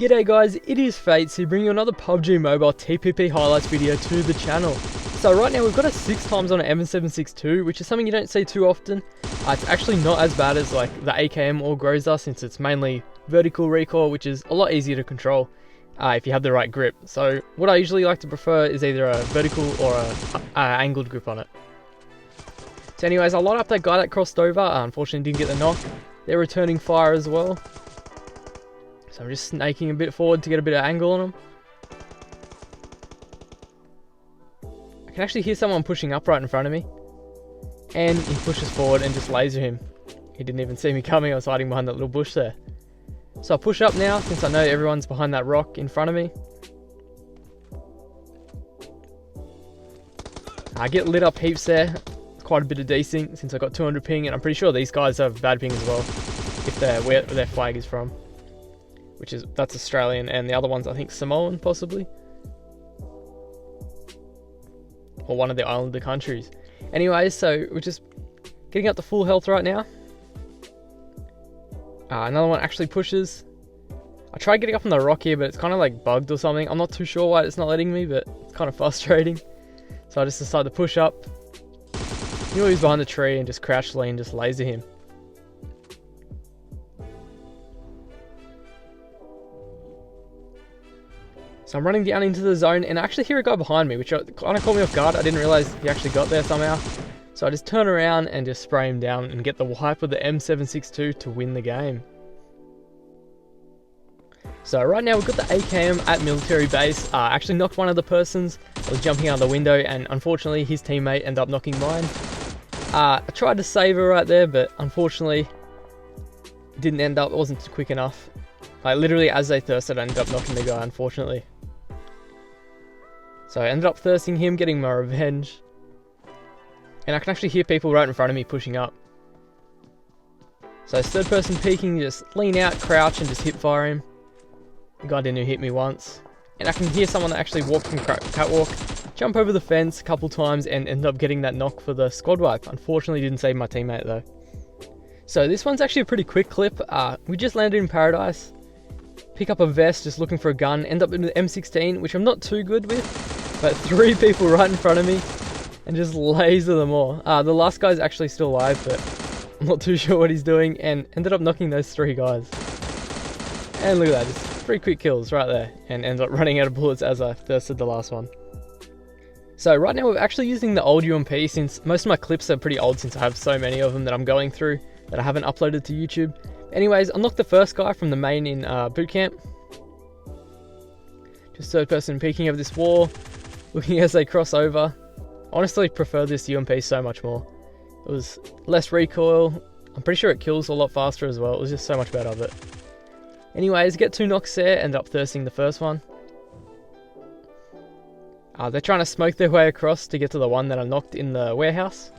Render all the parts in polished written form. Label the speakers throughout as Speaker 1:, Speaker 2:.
Speaker 1: G'day guys, it is Feitz here bringing you another PUBG Mobile TPP highlights video to the channel. So right now we've got a 6 times on an M762, which is something you don't see too often. It's actually not as bad as like the AKM or Groza, since it's mainly vertical recoil, which is a lot easier to control if you have the right grip. So what I usually like to prefer is either a vertical or a angled grip on it. So anyways, I light up that guy that crossed over. Unfortunately didn't get the knock. They're returning fire as well. So I'm just snaking a bit forward to get a bit of angle on him. I can actually hear someone pushing up right in front of me. And he pushes forward and just laser him. He didn't even see me coming, I was hiding behind that little bush there. So I push up now, since I know everyone's behind that rock in front of me. I get lit up heaps there. Quite a bit of desync since I got 200 ping, and I'm pretty sure these guys have bad ping as well, if they're where their flag is from. That's Australian, and the other one's I think Samoan possibly, or one of the islander countries. Anyways, so we're just getting up to full health right now. Another one actually pushes. I tried getting up on the rock here, but it's kind of like bugged or something. I'm not too sure why it's not letting me, but it's kind of frustrating. So I just decided to push up. You know, he's behind the tree and just crouch lean, just laser him. So I'm running down into the zone, and I actually hear a guy behind me, which kind of caught me off guard. I didn't realize he actually got there somehow. So I just turn around and just spray him down and get the wipe with the M762 to win the game. So right now we've got the AKM at military base. I actually knocked one of the persons. I was jumping out the window, and unfortunately his teammate ended up knocking mine. I tried to save her right there, but unfortunately didn't end up, it wasn't quick enough. Like literally as they thirsted, I ended up knocking the guy, unfortunately. So I ended up thirsting him, getting my revenge. And I can actually hear people right in front of me pushing up. So it's third person peeking, just lean out, crouch, and just hip fire him. The guy didn't hit me once. And I can hear someone that actually walk from catwalk, jump over the fence a couple times, and end up getting that knock for the squad wipe. Unfortunately didn't save my teammate though. So this one's actually a pretty quick clip. We just landed in paradise. Pick up a vest, just looking for a gun, end up in the M16, which I'm not too good with, but 3 people right in front of me, and just laser them all. The last guy's actually still alive, but I'm not too sure what he's doing, and ended up knocking those 3 guys. And look at that, just 3 quick kills right there, and ended up running out of bullets as I thirsted the last one. So right now we're actually using the old UMP, since most of my clips are pretty old, since I have so many of them that I'm going through that I haven't uploaded to YouTube. Anyways, I knocked the first guy from the main in boot camp. Just third person peeking over this wall, looking as they cross over. Honestly prefer this UMP so much more. It was less recoil. I'm pretty sure it kills a lot faster as well. It was just so much better. But anyways, get 2 knocks there, end up thirsting the first one. They're trying to smoke their way across to get to the one that I knocked in the warehouse.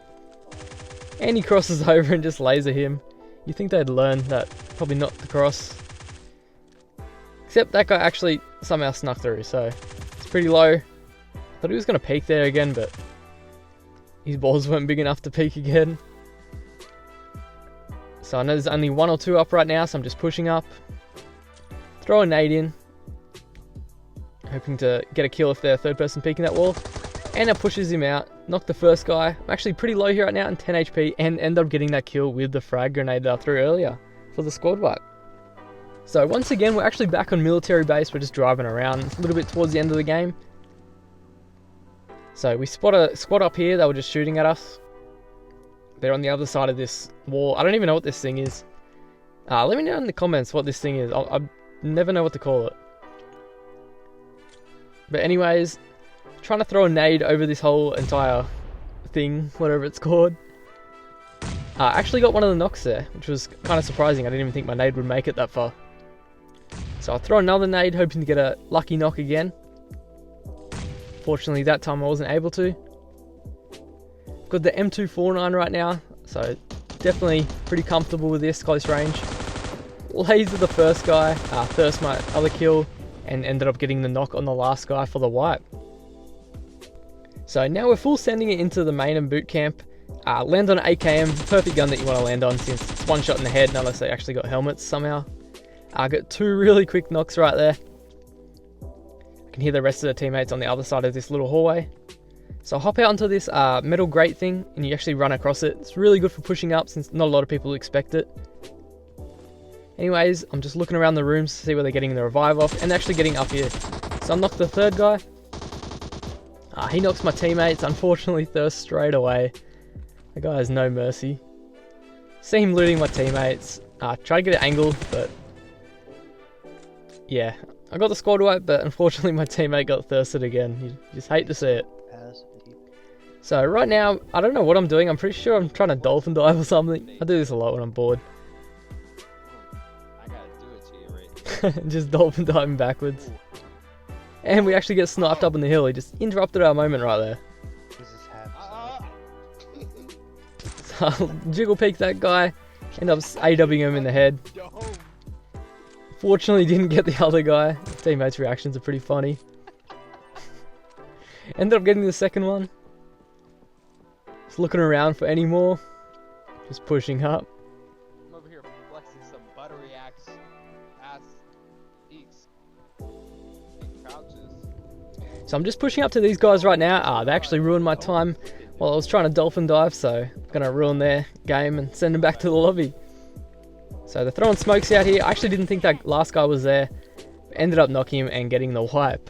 Speaker 1: And he crosses over and just laser him. You think they'd learn that probably not to cross. Except that guy actually somehow snuck through, so it's pretty low. Thought he was going to peek there again, but his balls weren't big enough to peek again. So I know there's only 1 or 2 up right now, so I'm just pushing up. Throw a nade in. Hoping to get a kill if they're third person peeking that wall. And it pushes him out. Knock the first guy. I'm actually pretty low here right now in 10 HP, and end up getting that kill with the frag grenade that I threw earlier for the squad wipe. So once again, we're actually back on military base. We're just driving around a little bit towards the end of the game. So we spot a squad up here. They were just shooting at us. They're on the other side of this wall. I don't even know what this thing is. Let me know in the comments what this thing is. I never know what to call it. But anyways, trying to throw a nade over this whole entire thing, whatever it's called. I actually got one of the knocks there, which was kind of surprising. I didn't even think my nade would make it that far. So I'll throw another nade, hoping to get a lucky knock again. Fortunately, that time I wasn't able to. Got the M249 right now, so definitely pretty comfortable with this close range. Laser the first guy, thirst my other kill, and ended up getting the knock on the last guy for the wipe. So now we're full sending it into the main and boot camp. Land on an AKM, perfect gun that you want to land on, since it's 1 shot in the head, unless they actually got helmets somehow. I got 2 really quick knocks right there. I can hear the rest of the teammates on the other side of this little hallway. So I'll hop out onto this metal grate thing, and you actually run across it. It's really good for pushing up since not a lot of people expect it. Anyways, I'm just looking around the rooms to see where they're getting the revive off, and actually getting up here. So I knocked the 3rd guy. He knocks my teammates, unfortunately Thirst straight away. The guy has no mercy. See him looting my teammates. Try to get an angle, but yeah. I got the squad wipe, but unfortunately my teammate got thirsted again. You just hate to see it. So right now, I don't know what I'm doing. I'm pretty sure I'm trying to dolphin dive or something. I do this a lot when I'm bored.
Speaker 2: I gotta do it to you right.
Speaker 1: Just dolphin diving backwards. And we actually get sniped up on the hill. He just interrupted our moment right there. So I'll jiggle peek that guy. End up AWing him in the head. Fortunately didn't get the other guy. His teammates' reactions are pretty funny. Ended up getting the 2nd one. Just looking around for any more. Just pushing up.
Speaker 2: I'm over here flexing some buttery ass eeks. Crouches.
Speaker 1: So I'm just pushing up to these guys right now. They actually ruined my time while I was trying to dolphin dive, so I'm gonna ruin their game and send them back to the lobby. So they're throwing smokes out here. I actually didn't think that last guy was there. Ended up knocking him and getting the wipe.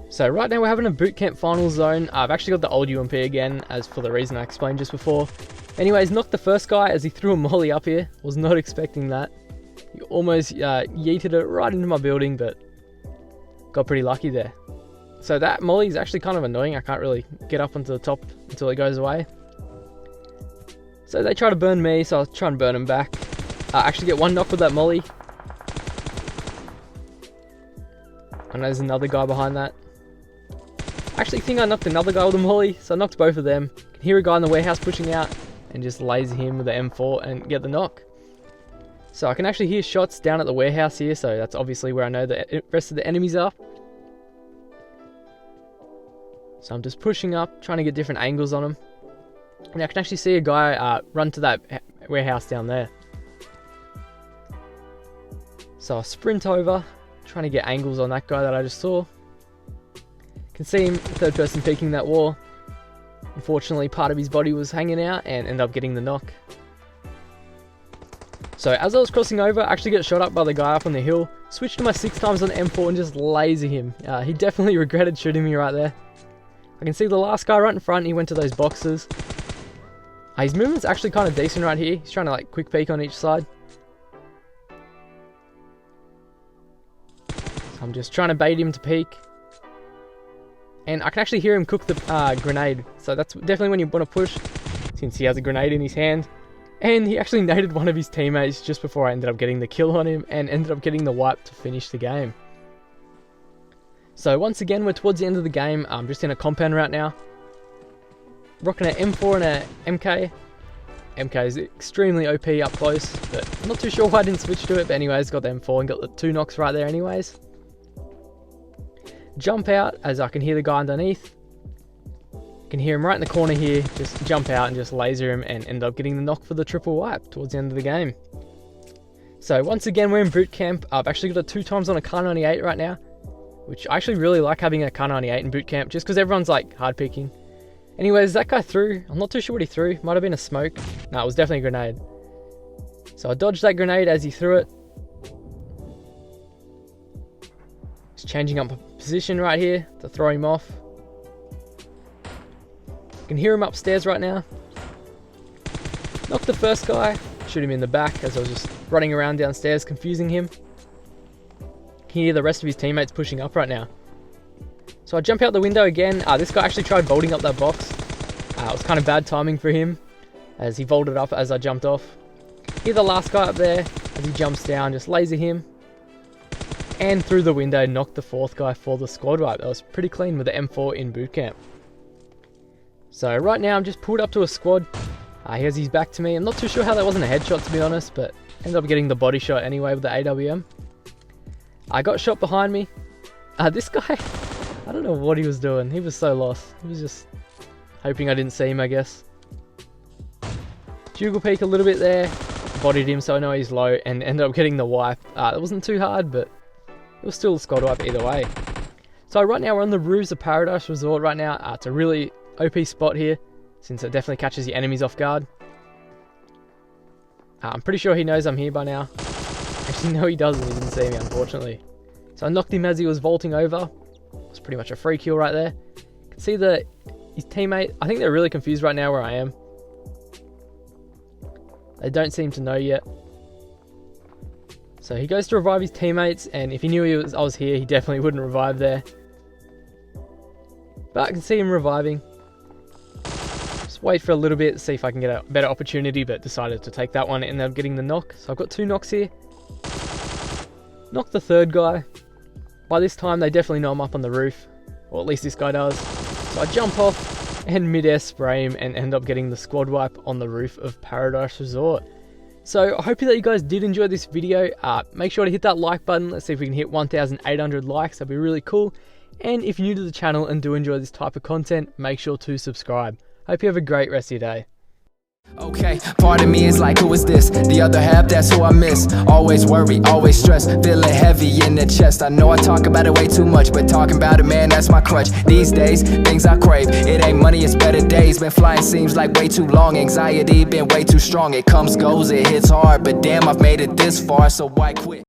Speaker 1: So right now we're having a bootcamp final zone. I've actually got the old UMP again, as for the reason I explained just before. Anyways, knocked the 1st guy as he threw a molly up here. Was not expecting that. He almost yeeted it right into my building, but got pretty lucky there. So that molly is actually kind of annoying. I can't really get up onto the top until it goes away. So they try to burn me, so I'll try and burn them back. I actually get 1 knock with that molly. And there's another guy behind that. I actually think I knocked another guy with a molly, so I knocked both of them. Can hear a guy in the warehouse pushing out, and just laser him with the M4 and get the knock. So I can actually hear shots down at the warehouse here, so that's obviously where I know the rest of the enemies are. So I'm just pushing up, trying to get different angles on him. And I can actually see a guy run to that warehouse down there. So I sprint over, trying to get angles on that guy that I just saw. Can see him, 3rd person peeking that wall. Unfortunately, part of his body was hanging out and ended up getting the knock. So as I was crossing over, I actually get shot up by the guy up on the hill. Switched to my 6 times on the M4 and just laser him. He definitely regretted shooting me right there. I can see the last guy right in front. He went to those boxes. His movement's actually kind of decent right here. He's trying to like quick peek on each side. So I'm just trying to bait him to peek. And I can actually hear him cook the grenade. So that's definitely when you want to push, since he has a grenade in his hand. And he actually naded one of his teammates just before I ended up getting the kill on him, and ended up getting the wipe to finish the game. So once again, we're towards the end of the game. I'm just in a compound right now. Rocking an M4 and a MK. MK is extremely OP up close, but I'm not too sure why I didn't switch to it. But anyways, got the M4 and got the 2 knocks right there anyways. Jump out as I can hear the guy underneath. Can hear him right in the corner here. Just jump out and just laser him and end up getting the knock for the triple wipe towards the end of the game. So once again, we're in boot camp. I've actually got it 2 times on a Kar 98 right now, which I actually really like having a Kar 98 in boot camp just because everyone's like hard picking. Anyways, that guy threw. I'm not too sure what he threw. Might have been a smoke. No, it was definitely a grenade. So I dodged that grenade as he threw it. Just changing up position right here to throw him off. I can hear him upstairs right now. Knocked the first guy. Shoot him in the back as I was just running around downstairs confusing him. Can hear the rest of his teammates pushing up right now. So I jump out the window again. This guy actually tried bolting up that box. It was kind of bad timing for him as he vaulted up as I jumped off. Hear the last guy up there as he jumps down, just laser him. And through the window, knocked the 4th guy for the squad wipe. That was pretty clean with the M4 in boot camp. So right now I'm just pulled up to a squad. He has his back to me. I'm not too sure how that wasn't a headshot to be honest, but ended up getting the body shot anyway with the AWM. I got shot behind me. This guy, I don't know what he was doing. He was so lost. He was just hoping I didn't see him, I guess. Juggle peek a little bit there. spotted him, so I know he's low, and ended up getting the wipe. It wasn't too hard, but it was still a squad wipe either way. So right now we're on the roofs of Paradise Resort right now. It's a really OP spot here, since it definitely catches your enemies off guard. I'm pretty sure he knows I'm here by now. Actually, no he doesn't, he didn't see me unfortunately. So I knocked him as he was vaulting over. It was pretty much a free kill right there. You can see his teammate, I think they're really confused right now where I am. They don't seem to know yet. So he goes to revive his teammates, and if he knew I was here, he definitely wouldn't revive there. But I can see him reviving. Just wait for a little bit, see if I can get a better opportunity, but decided to take that one and ended up getting the knock. So I've got 2 knocks here. Knocked the third guy. By this time, they definitely know I'm up on the roof. Or at least this guy does. So I jump off and mid-air spray him and end up getting the squad wipe on the roof of Paradise Resort. So I hope that you guys did enjoy this video. Make sure to hit that like button. Let's see if we can hit 1,800 likes. That'd be really cool. And if you're new to the channel and do enjoy this type of content, make sure to subscribe. Hope you have a great rest of your day.
Speaker 3: Okay, part of me is like, who is this? The other half, that's who I miss. Always worry, always stress, feeling heavy in the chest. I know I talk about it way too much, but talking about it, man, that's my crutch. These days, things I crave, it ain't money, it's better days. Been flying seems like way too long, anxiety been way too strong. It comes, goes, it hits hard, but damn, I've made it this far, so why quit?